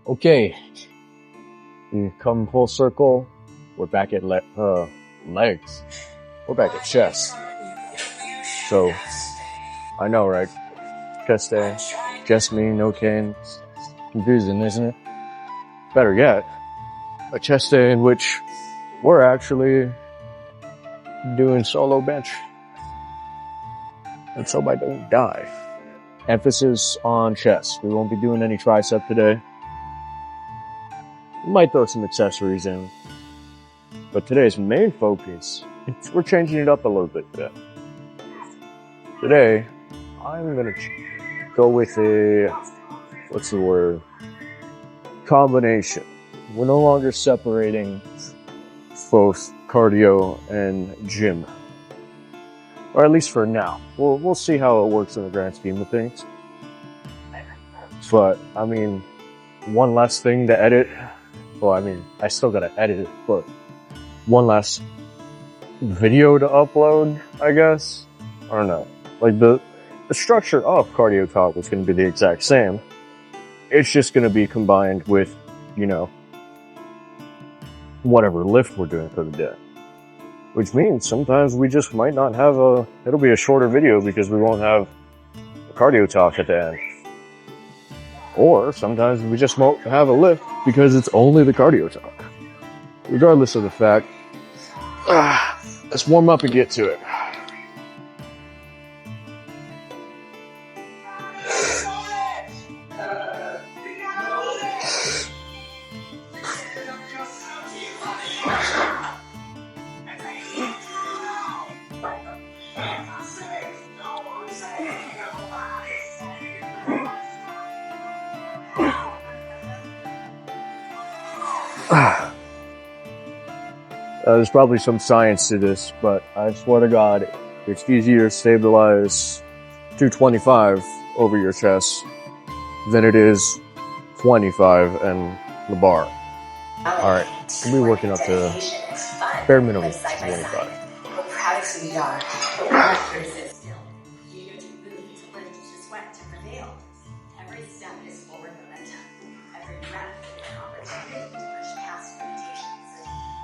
Okay, we come full circle. We're back at legs. We're back at chest. So, I know, right? Chest day. Just me, no Kane. Confusing, isn't it? Better yet, a chest day in which we're actually doing solo bench. Let's hope I don't die. Emphasis on chest. We won't be doing any tricep today. We might throw some accessories in. But today's main focus, we're changing it up a little bit today. Today, I'm gonna go with a, combination. We're no longer separating both cardio and gym. Or at least for now. We'll see how it works in the grand scheme of things. But, I mean, one last thing to edit. Well, I mean, I still gotta edit it, but one last video to upload, I guess. I don't know. Like the structure of Cardio Talk was gonna be the exact same. It's just gonna be combined with, whatever lift we're doing for the day. Which means sometimes we just might not have it'll be a shorter video because we won't have a cardio talk at the end. Or sometimes we just won't have a lift because it's only the cardio talk. Regardless of the fact, let's warm up and get to it. There's probably some science to this, but I swear to God, it's easier to stabilize 225 over your chest than it is 25 and the bar. Alright, we'll be working up to bare minimum 25. We're proud of who we are, but we're not here to sit still. You need to move to lift to sweat to prevail. Every step is forward momentum. Every breath is an opportunity to push past limitations.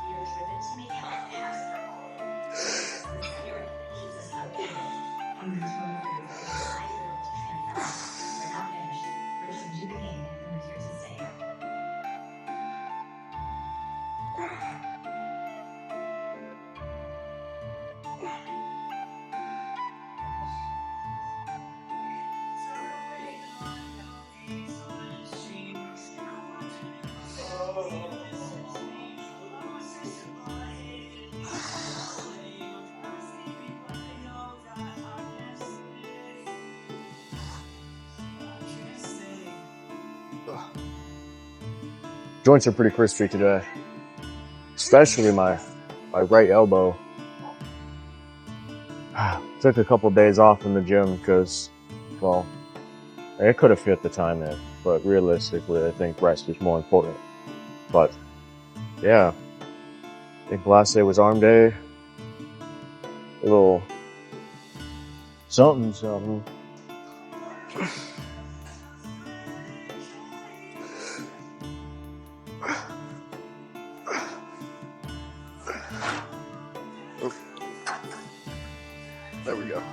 We are driven to make health happen for all. It's the spirit that keeps us motivated. And we're motivated to transcend. We're not finished. We're just new beginning, and we're here to stay. Joints are pretty crispy today, especially my right elbow. Took a couple days off in the gym because, well, it could have fit the time in, but realistically, I think rest is more important. But yeah, I think last day was arm day. A little something. There we go.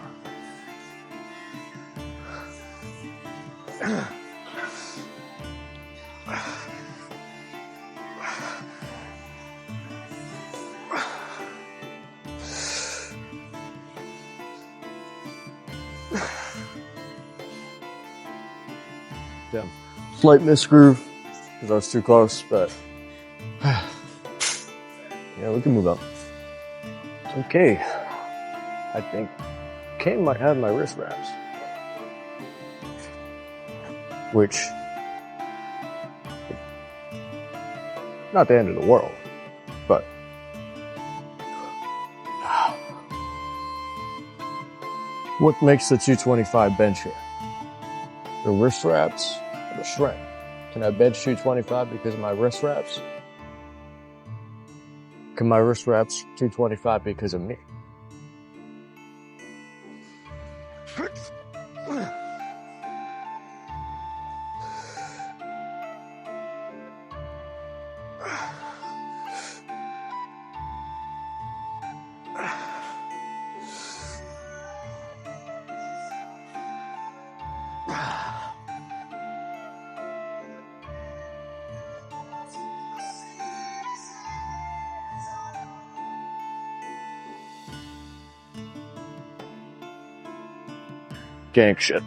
Damn. Slight misgroove because I was too close, but yeah, we can move up. Okay. I think Kane might have my wrist wraps. Which, not the end of the world, but what makes the 225 bench here? The wrist wraps or the strength? Can I bench 225 because of my wrist wraps? Can my wrist wraps 225 because of me? Gang shit.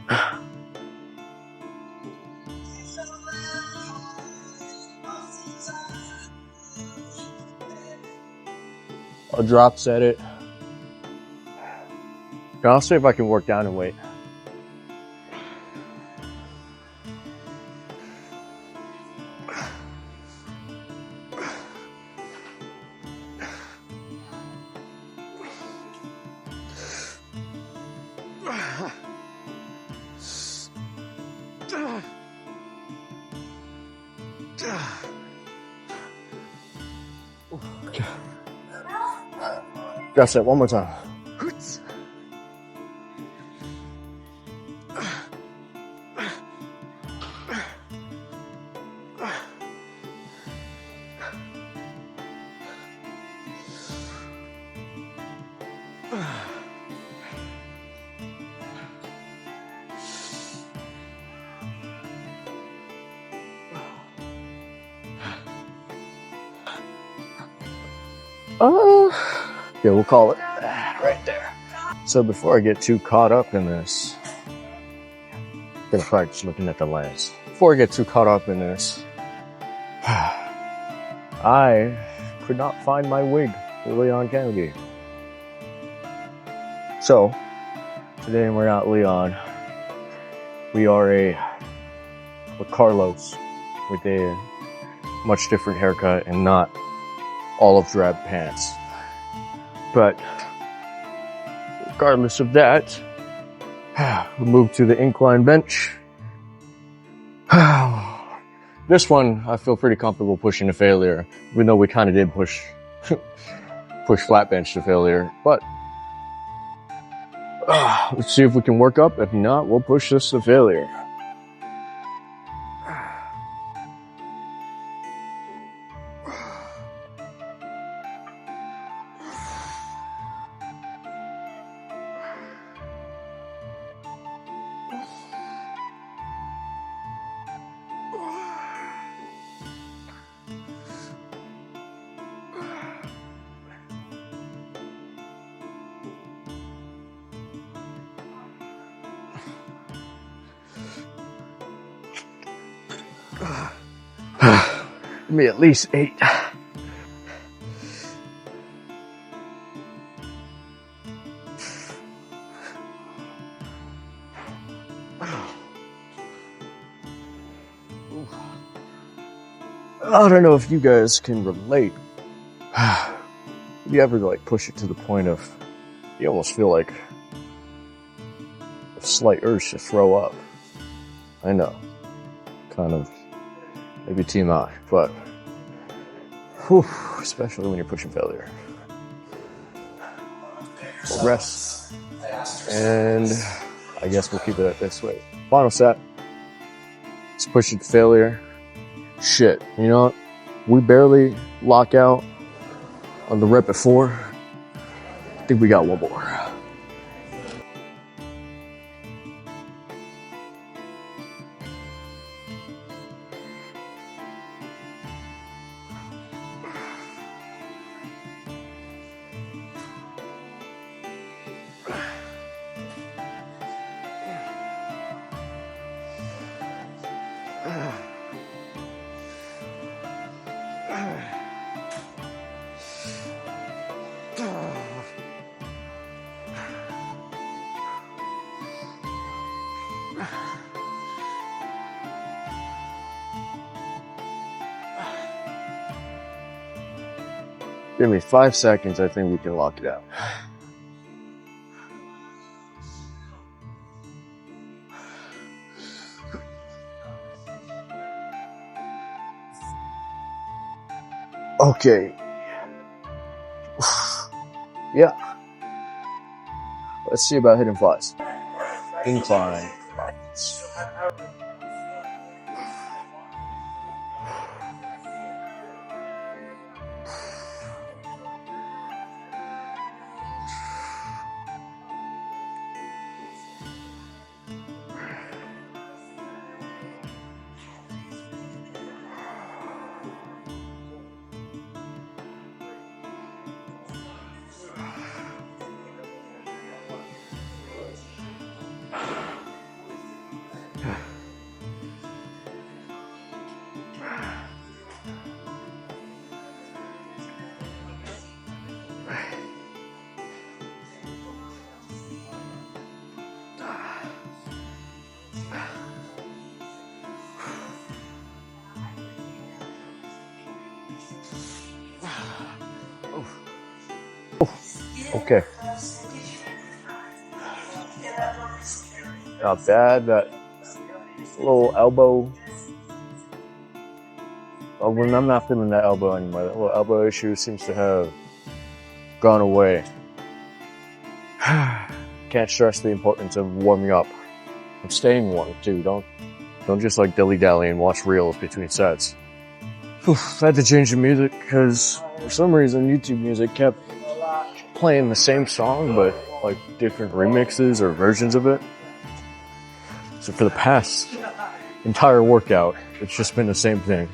I'll drop set it. I'll see if I can work down and wait. Drop set one more time. Yeah, we'll call it right there. So before I get too caught up in this, I'm gonna practice looking at the lens. Before I get too caught up in this, I could not find my wig for Leon Kennedy. So today we're not Leon. We are with Carlos with a much different haircut and not olive drab pants. But regardless of that, we move to the incline bench. This one I feel pretty comfortable pushing to failure, even though we kind of did push flat bench to failure. But let's see if we can work up. If not, we'll push this to failure. Give me at least 8. I don't know if you guys can relate. You ever like push it to the point of you almost feel like a slight urge to throw up. I know, kind of maybe TMI, but whew, especially when you're pushing failure. We'll rest, and I guess we'll keep it at this way. Final set. Let's push it to failure. Shit, you know what? We barely lock out on the rep at 4. I think we got one more. Give me 5 seconds, I think we can lock it out. Okay. Yeah. Let's see about hitting flies. Incline. Okay. Not bad. That little elbow. Oh, when I'm not feeling that elbow anymore. That little elbow issue seems to have gone away. Can't stress the importance of warming up and staying warm too. Don't just like dilly-dally and watch reels between sets. I had to change the music because for some reason YouTube music kept playing the same song but like different remixes or versions of it. So for the past entire workout, it's just been the same thing.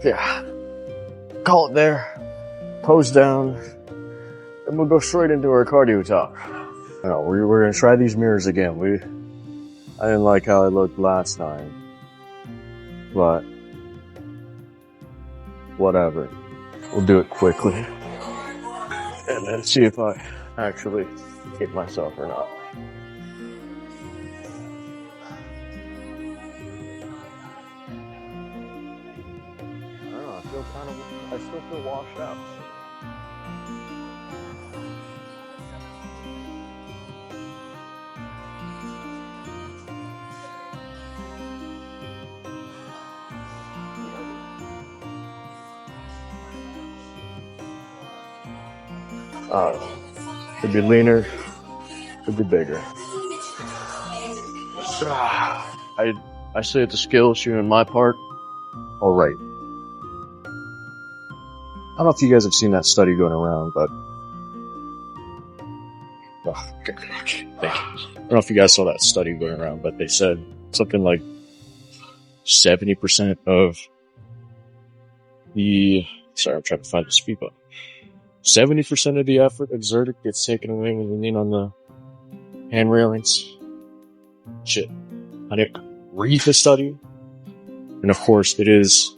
Yeah, call it there, pose down, and we'll go straight into our cardio talk. We're gonna try these mirrors again. I didn't like how I looked last time, but whatever. We'll do it quickly, and then see if I actually hit myself or not. I still feel washed out. Could be leaner, could be bigger. I say the skill issue in my part, all right. I don't know if you guys have seen that study going around, but thank you. I don't know if you guys saw that study going around, but they said something like 70% of sorry, I'm trying to find the speed button. 70% of the effort exerted gets taken away when you lean on the hand railings. Shit. I didn't read the study. And of course, it is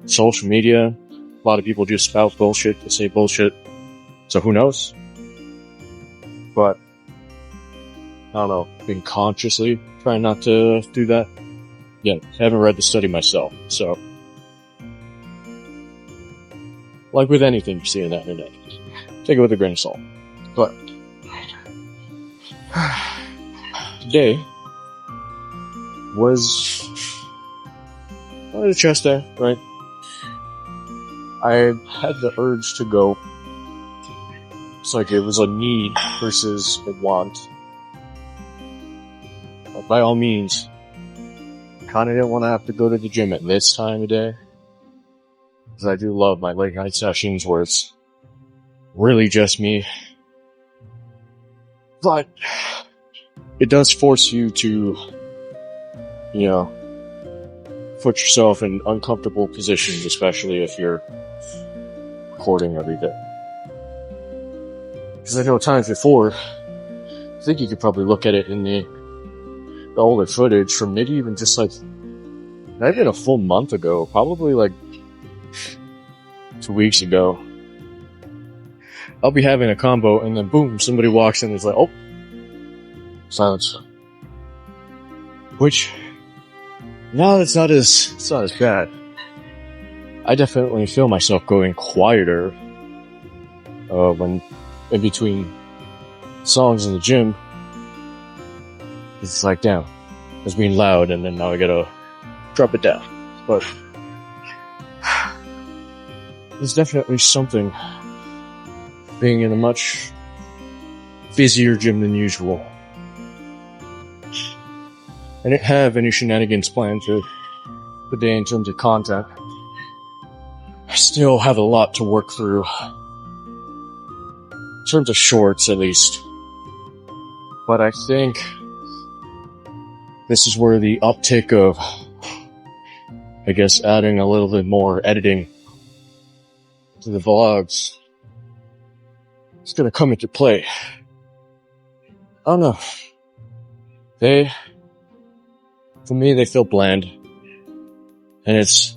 social media. A lot of people just spout bullshit to say bullshit. So who knows? But, I don't know, being consciously trying not to do that. Yeah, I haven't read the study myself, so. Like with anything you see on the internet, take it with a grain of salt. But, today was a chest day, right? I had the urge to go. It's like it was a need versus a want. But by all means, kinda didn't want to have to go to the gym at this time of day. Because I do love my late night sessions where it's really just me. But it does force you to, put yourself in uncomfortable positions, especially if you're recording every day. Because I know times before, I think you could probably look at it in the older footage from maybe even just like, not even a full month ago, probably like 2 weeks ago. I'll be having a combo and then boom, somebody walks in and is like, oh, silence. Which, no, it's not as bad. I definitely feel myself going quieter, when in between songs in the gym. It's like, damn, it's being loud and then now I gotta drop it down. But there's definitely something being in a much busier gym than usual. I didn't have any shenanigans planned for the day in terms of content. I still have a lot to work through. In terms of shorts, at least. But I think this is where the uptick of, I guess, adding a little bit more editing to the vlogs is gonna come into play. I don't know. For me, they feel bland. And there's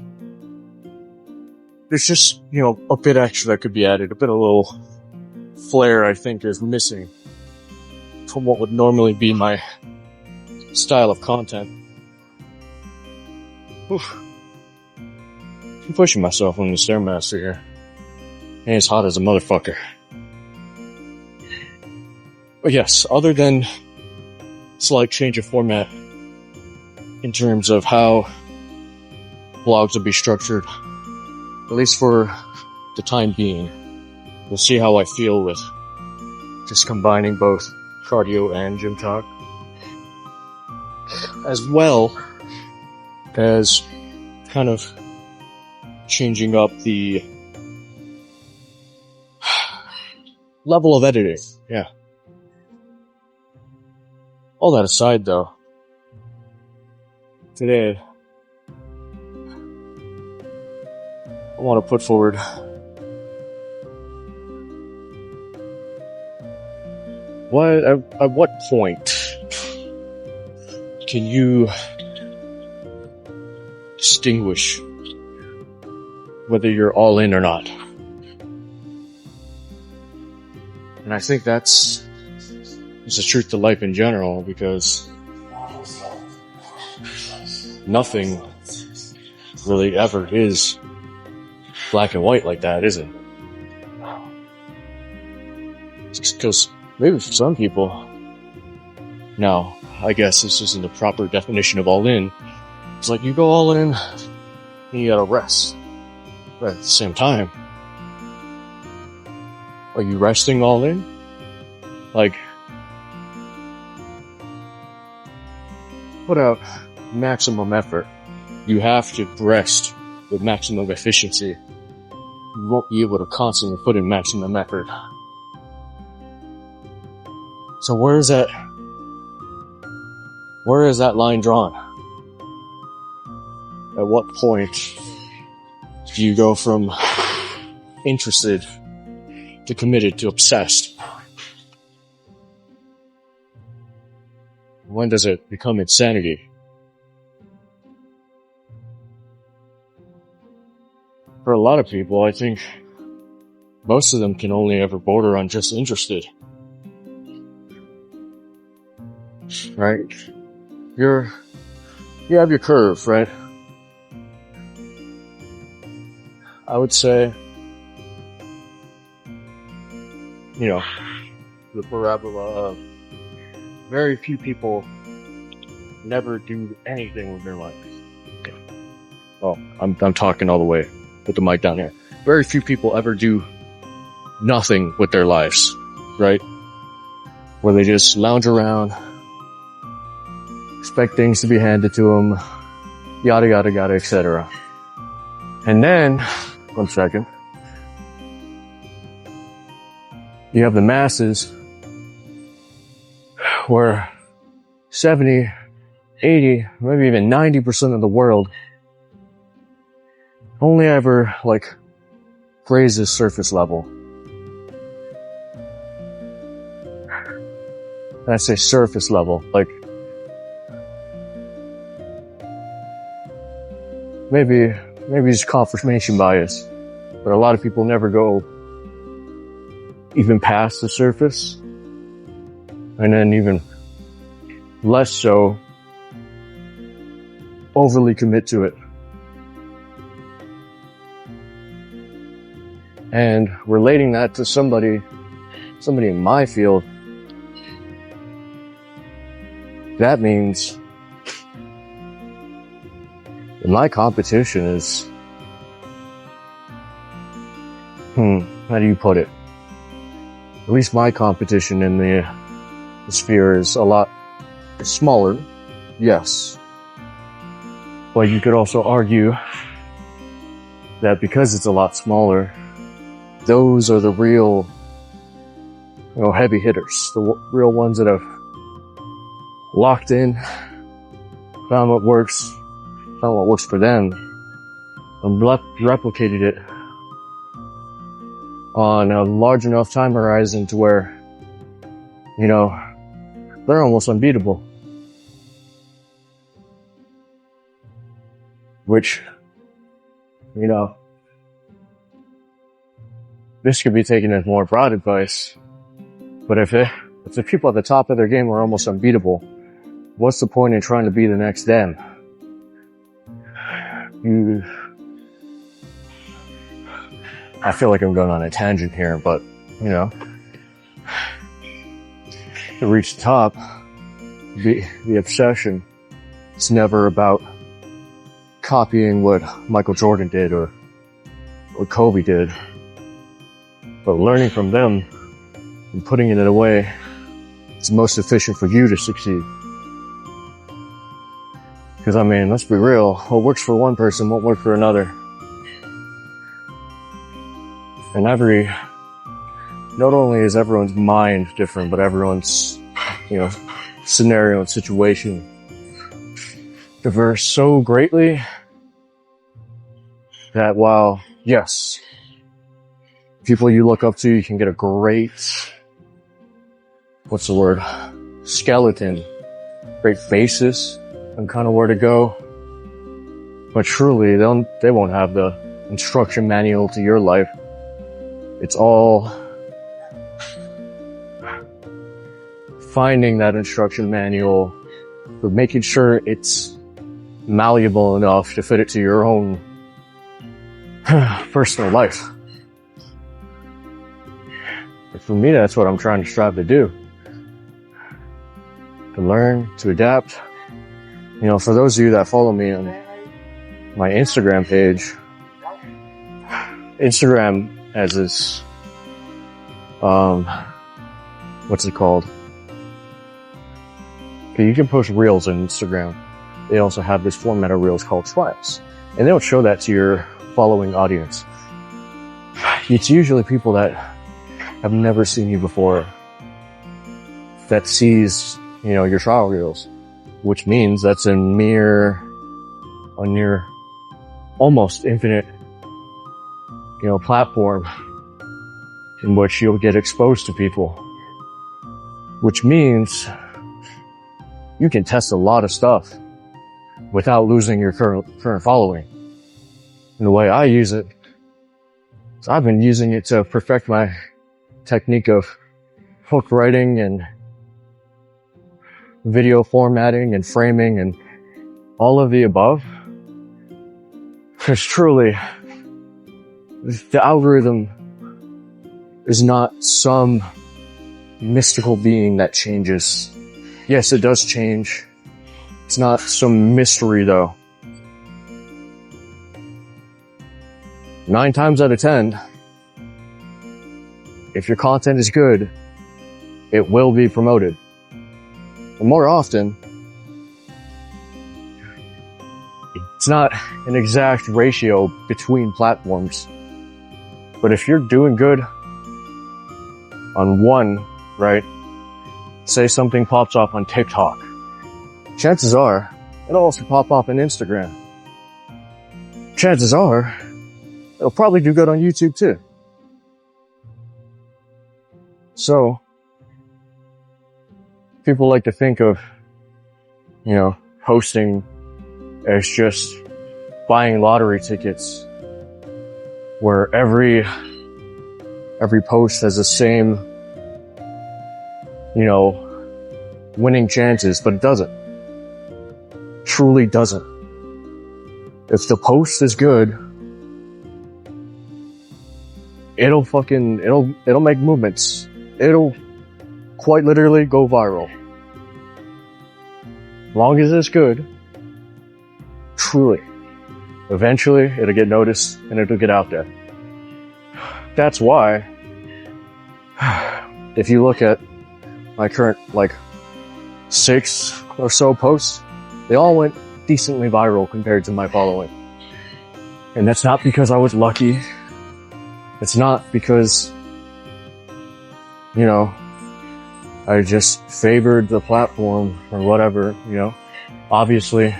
just, a bit extra that could be added. A bit of a little flair, I think, is missing from what would normally be my style of content. Oof. I'm pushing myself on the Stairmaster here. And it's hot as a motherfucker. But yes, other than slight change of format in terms of how vlogs will be structured, at least for the time being, we'll see how I feel with just combining both cardio and gym talk, as well as kind of changing up the level of editing. Yeah. All that aside, though, today I want to put forward at what point can you distinguish whether you're all in or not? And I think that's the truth to life in general, because nothing really ever is black and white like that, is it? Because maybe for some people, now, I guess this isn't the proper definition of all in. It's like you go all in, and you gotta rest. But at the same time, are you resting all in? Like, put out maximum effort. You have to rest with maximum efficiency. You won't be able to constantly put in maximum effort. So where is that line drawn? At what point do you go from interested to committed to obsessed? When does it become insanity? For a lot of people, I think most of them can only ever border on just interested. Right? You have your curve, right? I would say, the parabola of very few people never do anything with their life. Oh, I'm talking all the way. Put the mic down here. Very few people ever do nothing with their lives, right? Where they just lounge around, expect things to be handed to them, yada yada yada, etc. And then, one second, you have the masses where 70, 80, maybe even 90% of the world only ever, grazes surface level. And I say surface level, maybe it's confirmation bias, but a lot of people never go even past the surface, and then even less so overly commit to it. And relating that to somebody in my field, that means that my competition is, how do you put it? At least my competition in the sphere is a lot smaller, yes. But you could also argue that because it's a lot smaller, those are the real, heavy hitters, the real ones that have locked in, found what works for them, and replicated it on a large enough time horizon to where, you know, they're almost unbeatable. Which, you know, this could be taken as more broad advice, but if the people at the top of their game are almost unbeatable, what's the point in trying to be the next them? I feel like I'm going on a tangent here, but, you know, to reach the top, the obsession, it's never about copying what Michael Jordan did or what Kobe did, but learning from them and putting it in a way that's most efficient for you to succeed. Because, I mean, let's be real, what works for one person won't work for another. And not only is everyone's mind different, but everyone's, you know, scenario and situation diverse so greatly that while, yes, people you look up to, you can get a great, skeleton, great basis on kind of where to go. But truly, they won't have the instruction manual to your life. It's all finding that instruction manual, but making sure it's malleable enough to fit it to your own personal life. But for me, that's what I'm trying to strive to do. To learn, to adapt. You know, for those of you that follow me on my Instagram page, Instagram has this, what's it called? Okay, you can post reels on Instagram. They also have this format of reels called tribes. And they'll show that to your following audience. It's usually people that have never seen you before that sees, you know, your trial reels, which means that's a near almost infinite, you know, platform in which you'll get exposed to people, which means you can test a lot of stuff without losing your current following. And the way I use it, so I've been using it to perfect my technique of hook writing and video formatting and framing and all of the above. Because truly, the algorithm is not some mystical being that changes. Yes, it does change. It's not some mystery though. 9 times out of 10, if your content is good, it will be promoted. And more often, it's not an exact ratio between platforms. But if you're doing good on one, right? Say something pops off on TikTok. Chances are, it'll also pop off on Instagram. Chances are, it'll probably do good on YouTube too. So, people like to think of, you know, hosting as just buying lottery tickets, where every post has the same, you know, winning chances, but it doesn't. Truly doesn't. If the post is good, it'll make movements. It'll quite literally go viral. As long as it's good, truly, eventually it'll get noticed and it'll get out there. That's why, if you look at my current, 6 or so posts, they all went decently viral compared to my following. And that's not because I was lucky. It's not because, you know, I just favored the platform or whatever, you know. Obviously,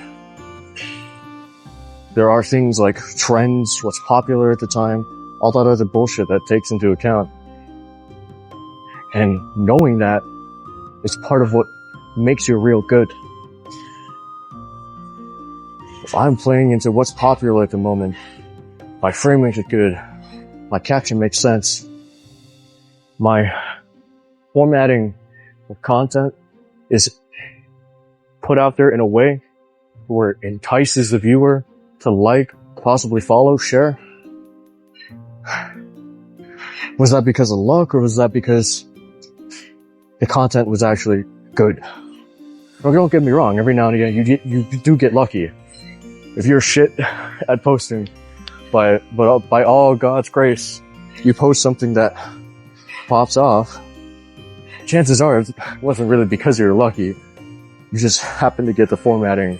there are things like trends, what's popular at the time, all that other bullshit that takes into account. And knowing that is part of what makes you real good. If I'm playing into what's popular at the moment, my framing is good, my caption makes sense, my formatting of content is put out there in a way where it entices the viewer to like, possibly follow, share. Was that because of luck, or was that because the content was actually good? Well, don't get me wrong, every now and again you do get lucky. If you're shit at posting, but by all God's grace, you post something that pops off, chances are it wasn't really because you're lucky. You just happen to get the formatting,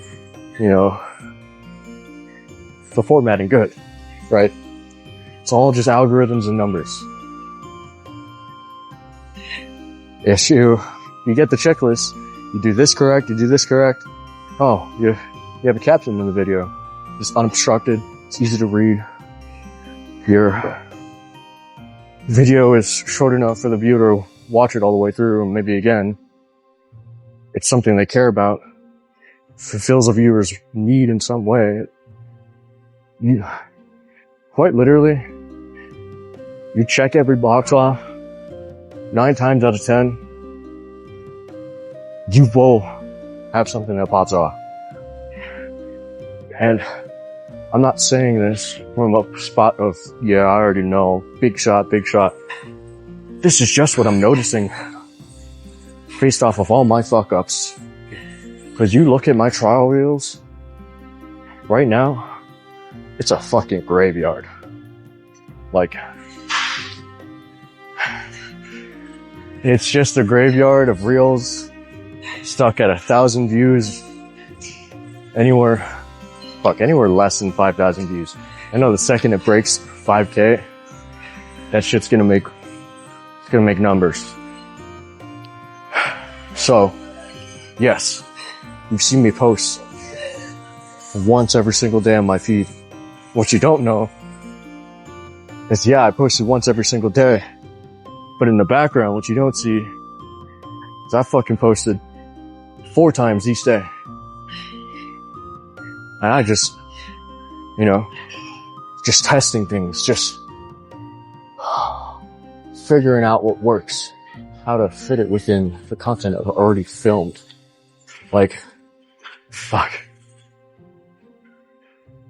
you know, the formatting good, right? It's all just algorithms and numbers. If you get the checklist, you do this correct, you do this correct. Oh, you have a caption in the video. It's unobstructed, it's easy to read. Your video is short enough for the viewer to watch it all the way through, and maybe again, it's something they care about, fulfills a viewer's need in some way. You, quite literally, you check every box off, 9 times out of 10, you will have something that pops off. And I'm not saying this from a spot of, yeah, I already know, big shot, big shot. This is just what I'm noticing based off of all my fuck-ups. Because you look at my trial reels, right now, it's a fucking graveyard. Like, it's just a graveyard of reels stuck at 1,000 views, anywhere less than 5,000 views. I know the second it breaks 5K, that shit's gonna make numbers. So, yes, you've seen me post once every single day on my feed. What you don't know is, yeah, I posted once every single day. But in the background, what you don't see is I fucking posted 4 times each day. And I just, you know, just testing things, just figuring out what works, how to fit it within the content I've already filmed. Like, fuck.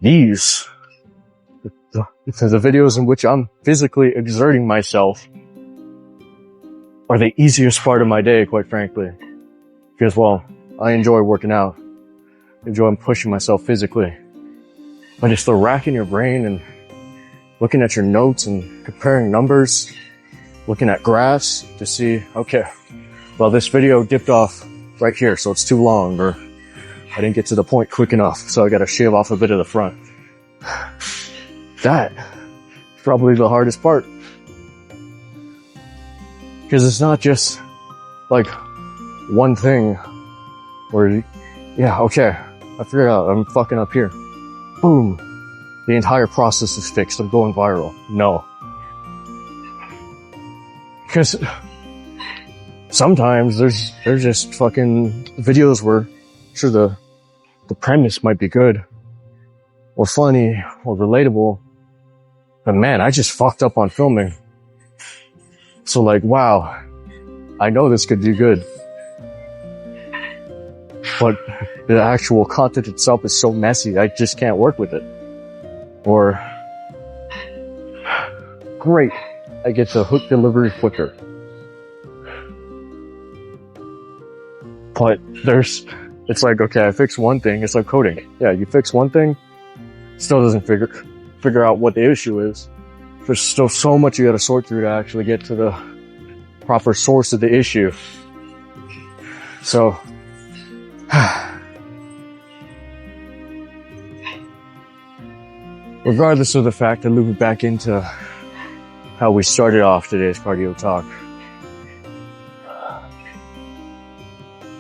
These, the videos in which I'm physically exerting myself are the easiest part of my day, quite frankly. Because, well, I enjoy working out. I enjoy pushing myself physically. But it's the racking your brain and looking at your notes and comparing numbers, looking at graphs to see, okay, well, this video dipped off right here, so it's too long, or I didn't get to the point quick enough, so I gotta shave off a bit of the front. That is probably the hardest part. Because it's not just like one thing where, yeah, okay, I figured out I'm fucking up here. Boom. The entire process is fixed. I'm going viral. No. Because sometimes there's just fucking videos where, sure, the premise might be good or funny or relatable, but man, I just fucked up on filming. So like, wow, I know this could do good, but the actual content itself is so messy, I just can't work with it. Or, great, I get the hook delivery quicker. But it's like, okay, I fixed one thing, it's like coding. Yeah, you fix one thing, still doesn't figure out what the issue is. There's still so much you gotta sort through to actually get to the proper source of the issue. So, regardless of the fact, I loop it back into how we started off today's cardio talk.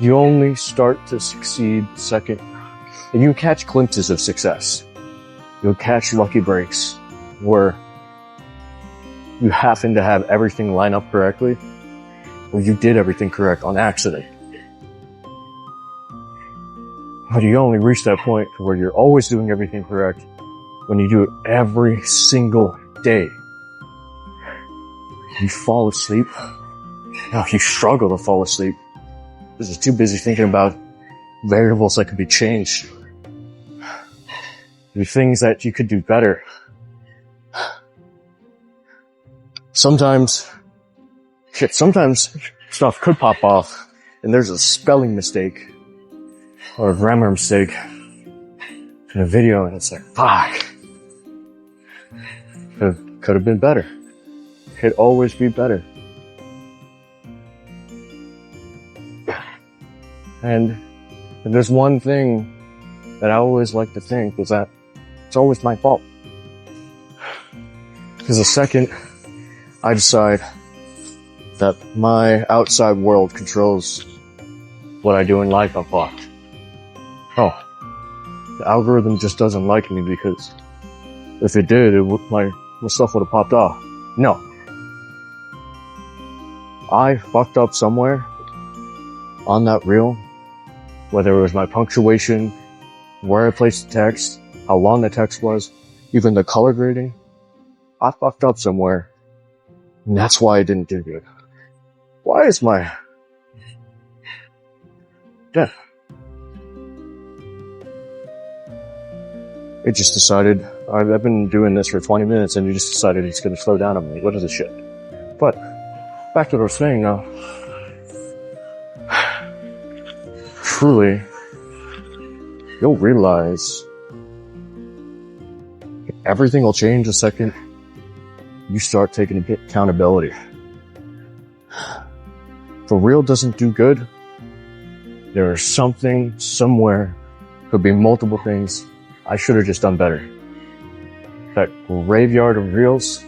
You only start to succeed second, and you catch glimpses of success. You'll catch lucky breaks where you happen to have everything line up correctly, or you did everything correct on accident. But you only reach that point where you're always doing everything correct when you do it every single day. You fall asleep. Now you struggle to fall asleep because you're too busy thinking about variables that could be changed. The things that you could do better. Sometimes stuff could pop off and there's a spelling mistake or a grammar mistake in a video and it's like, fuck. Could have been better. Could always be better. And there's one thing that I always like to think is that it's always my fault. Because the second I decide that my outside world controls what I do in life, I'm fucked. Oh, the algorithm just doesn't like me because if it did, my stuff would have popped off. No. I fucked up somewhere on that reel, whether it was my punctuation, where I placed the text, how long the text was, even the color grading. I fucked up somewhere, and that's why I didn't do good. Why is my... Yeah. It just decided, I've been doing this for 20 minutes and it just decided it's going to slow down on me. What is this shit? But, back to what I was saying now. Truly, you'll realize everything will change the second you start taking accountability. If a reel doesn't do good, there is something, somewhere, could be multiple things I should have just done better. That graveyard of reels,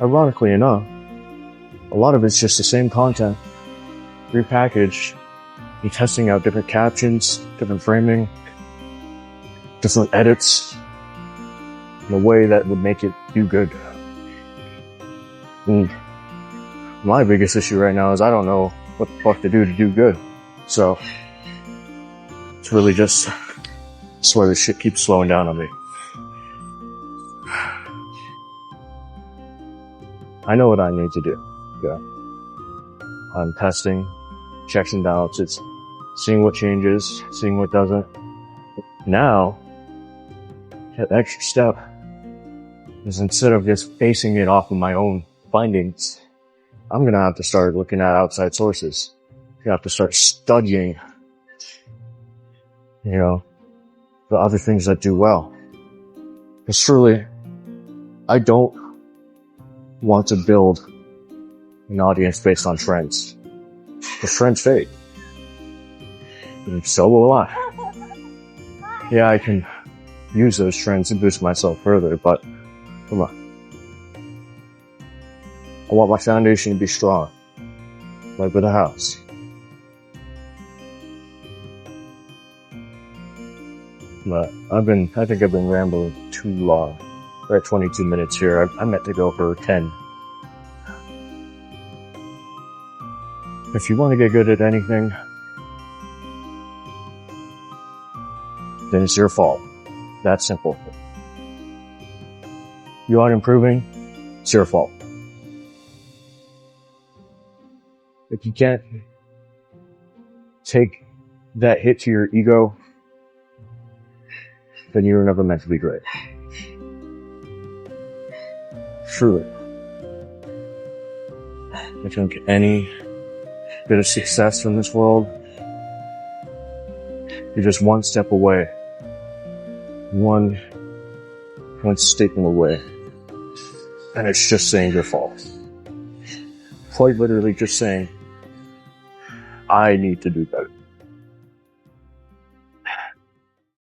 ironically enough, a lot of it's just the same content, repackaged, you testing out different captions, different framing, different edits, in a way that would make it do good. And my biggest issue right now is I don't know what the fuck to do good. So, it's really just, I swear this shit keeps slowing down on me. I know what I need to do. Yeah. I'm testing, checks and balances, seeing what changes, seeing what doesn't. Now, that extra step is instead of just basing it off of my own findings, I'm gonna have to start looking at outside sources. You have to start studying, the other things that do well. Because truly, I don't want to build an audience based on trends. Because trends fade. And so will I. Yeah, I can use those trends to boost myself further, but come on. I want my foundation to be strong. Like with a house. But I think I've been rambling too long. We're at 22 minutes here. I meant to go for 10. If you want to get good at anything, then it's your fault. That's simple. You aren't improving, it's your fault. If you can't take that hit to your ego, then you were never meant to be great. Truly. I think any bit of success in this world, you're just one step away. One statement away. And it's just saying your fault. Quite literally just saying, I need to do better.